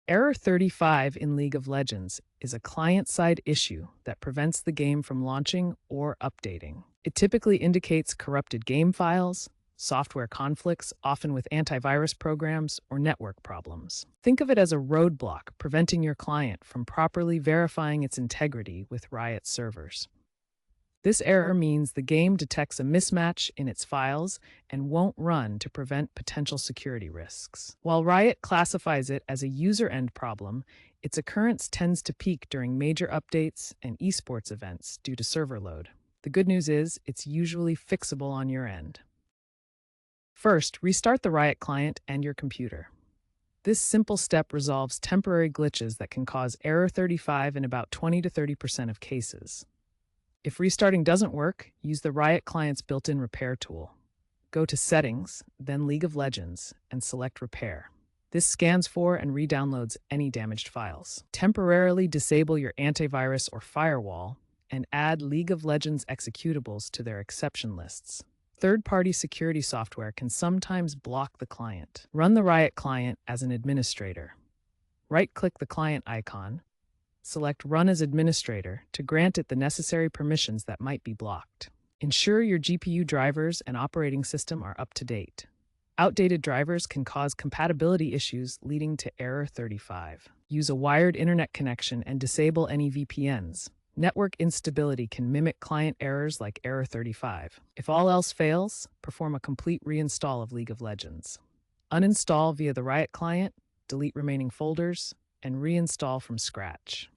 Error 35 in League of Legends is a client-side issue that prevents the game from launching or updating. It typically indicates corrupted game files, software conflicts, often with antivirus programs or network problems. Think of it as a roadblock preventing your client from properly verifying its integrity with Riot servers. This error means the game detects a mismatch in its files and won't run to prevent potential security risks. While Riot classifies it as a user-end problem, its occurrence tends to peak during major updates and esports events due to server load. The good news is it's usually fixable on your end. First, restart the Riot client and your computer. This simple step resolves temporary glitches that can cause error 35 in about 20 to 30% of cases. If restarting doesn't work, use the Riot client's built-in repair tool. Go to Settings, then League of Legends, and select Repair. This scans for and re-downloads any damaged files. Temporarily disable your antivirus or firewall, and add League of Legends executables to their exception lists. Third-party security software can sometimes block the client. Run the Riot client as an administrator. Right-click the client icon, select Run as Administrator to grant it the necessary permissions that might be blocked. Ensure your GPU drivers and operating system are up to date. Outdated drivers can cause compatibility issues leading to error 35. Use a wired internet connection and disable any VPNs. Network instability can mimic client errors like error 35. If all else fails, perform a complete reinstall of League of Legends. Uninstall via the Riot client, delete remaining folders, and reinstall from scratch.